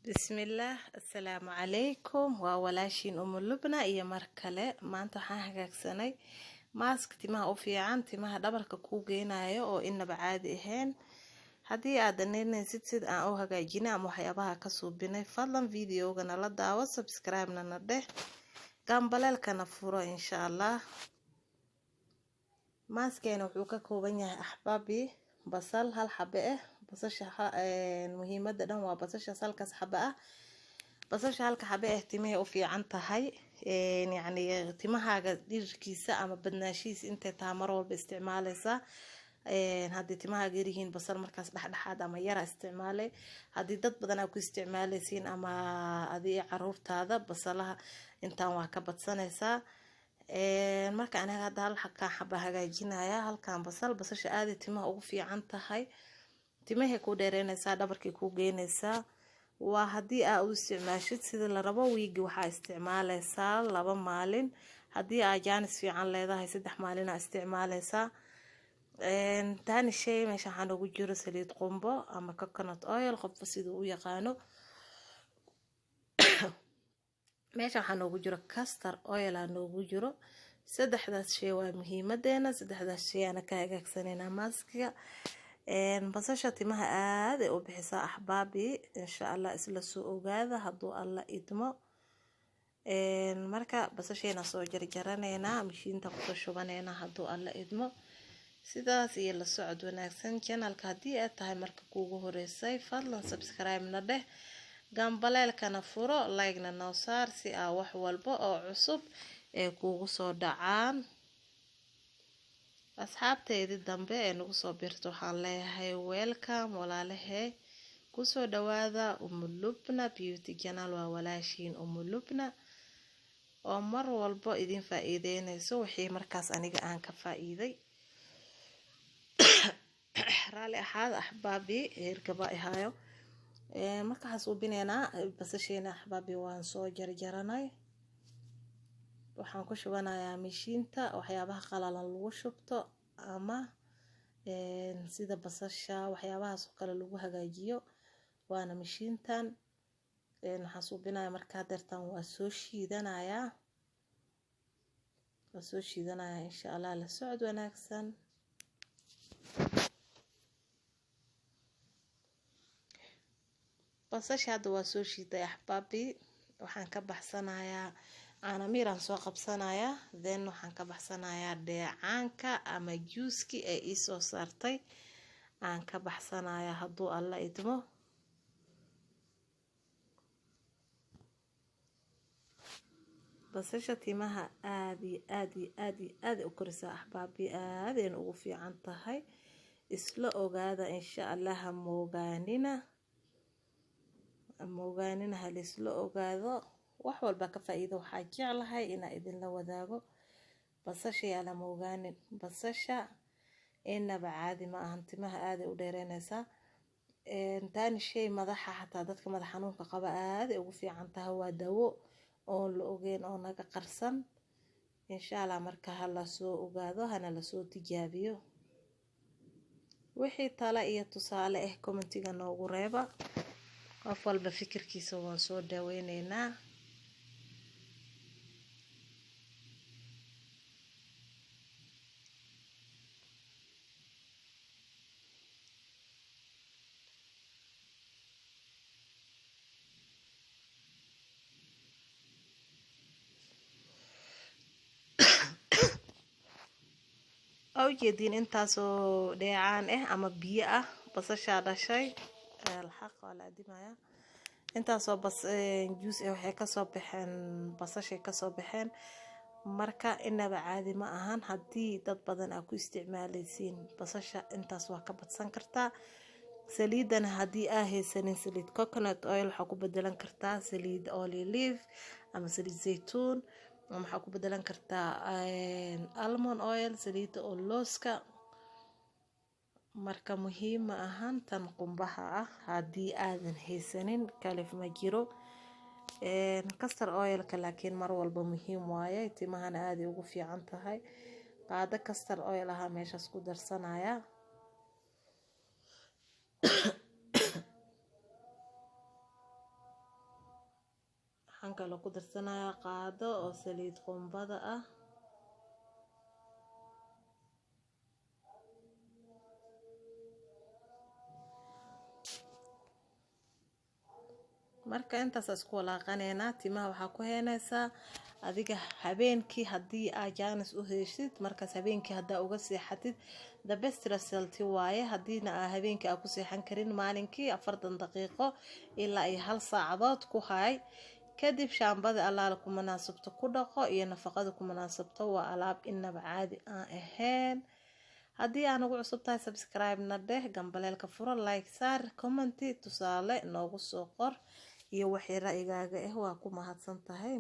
بسم الله السلام عليكم وولاشين أم اللبنة إيا مركلة ما أنتو حاجة سنة ماسك تمها أوفيعان تمها دبرك كوجينا أو إن بعادي هين هدي أدنين ست أو هجا جينا محيابها كسوبنا فضلا فيديو جنا لدا وسبسكرايب ننده قام كنفورة إن شاء الله ماسكين وحوكا كوبنيا أحبابي بصل هالحبة بصلش المهمة ده هو بصلش سالكس حبة بصلش هالك حبة تمه وفي عن تهاي يعني تمها دير كيسة أما بدناشيس أنت تعمروا باستعمالها هذه تمها غيرهن بصل مركز dhexdhexaad ama yara isticmaalay hadii dad badan ay ku isticmaalaysiin ama adii caruurtaada basalaha intaan waa ka badsanaysaa marka anaga hadda hal xaba hagaajinaya halkaan basasha aad timaha ugu fiican tahay timaha ku dheereynaysaa dhabarkii ku geynaysaa waa hadii aad u isticmaashid sida la rabo wiigi waxa isticmaalaysaa 2 maalin hadii aad jaanis fiican leedahay 3 maalin aad isticmaalaysaa تاني شيء مش هنوجو جرو سليد قنبة أما كوكونات أويل قف سيدو يقانو مش هنوجو جرو كاستر أويل هنوجو جرو سدح ذا شيء ومهمة دينا سدح ذا شيء أنا كاجك سنين ماسكة بس شتيمها هذا وبحساء أحبابي إن شاء الله إسلا سوء هذا هدو الله إدمو مركا بس شيء نسوي جرجرنا مشين تقطع شوفنا هدو الله إدمو sidaas iyo la socod wanaagsan channelka hadii aad tahay marka kuugu horeysay fadlan subscribe na dheh gambaleelkana furo like na noo saar si aa wax walba oo cusub ee kuugu soo dhacaan asxaabteedii dambe ee nagu soo birto waxaan leeyahay welcome walaalahay ku soo dhawaada Lubna Beauty Channel waa walaashiin Lubna oo mar walba idin faa'iideynayso wixii markaas aniga aan ka faa'iiday رالي أحد أحبابي يركبا إهايو مركا حسوبينينا بسشينا أحبابي وان سو جرجراناي waxaan ku shubanayaa mishiinta waxyaabaha qalalan lagu shubto ama sida basasha waxyaabahaas kale lagu hagaajiyo waana mishiintan waxaan suubinayaa marka deertan waa soo shiidanayaa insha Allah la socod wanaagsan basasha hadda waa soo shiiday axbaabi waxaan ka baxsanayaa ana miiraan soo qabsanayaa then waxaan ka baxsanayaa dheecaanka ama juice-ki ee ii soo saartay aan ka baxsanayaa hadduu alla idmo basasha timaha aad u korisaa axbaabi aadeen ugu fiican tahay isla ogaada insha Allah moogaanina halisla ogaado wax walba ka faa'iido waxa jeclahay ina idin la wadaago basasha yala moogaanin basasha inaba caadi ma ahan timaha aad u dheereynaysaa taani shay madaxa hataa dadka madax xanuunka qaba aad ugu fiican tahay waa dawo oo la ogeyn oo naga qarsan insha Allah marka hala soo ogaado hana la soo tijaabiyo wixii tala iyo tusaale commentiga noogu reeba qof walba fikirkiisa waan soo dhaweyneynaa أو جدين intaasoo dheecaan ama biyo ah basasha dhashay الحق ولا دمايا intaasoo bas juice waxay ka soo baxeen basasha ka soo baxeen marka inaba caadi ma ahan hadii dad badan ay ku isticmaalaysiin basasha intaas waa ka badsan kartaa saliidan hadii aa haysanin saliid coconut oil waxa ku bedelan kartaa saliid olive ama saliid zeytuun waxa ku bedelan kartaa almond oil saliid looska marka muhiim ahaan tan qumbaha ah hadii aadan haysanin kalif ma jiro castor oil laakiin mar walba muhiim waaye timahana aad ugu fiican tahay qaada castor oil aha meeshaas ku darsanaya waxaan kaloo ku darsanayaa qaado oo saliid qumbada ah marka intaas isku walaaqanayna timaha waxa ku heenaysaa adiga habeenkii hadii aad jaanis u heshid markaas habeenkii hadaa uga seexatid the best result waaye hadiina aad habeenkii aad ku seexan karin maalinkii 40 daqiiqo ilaa ay 1 saacadood ku hay kadib shaambada alaala ku munaasabto ku dhaqo iyo nafaqada ku munaasabto waa alaab inaba caadi aan ahayn haddii aan ugu cusub tahay subscribe na dheh gambaleelka furo like saar comment tusaale noogu soo qor iyo wixii ra'yigaaga waa ku mahadsan tahay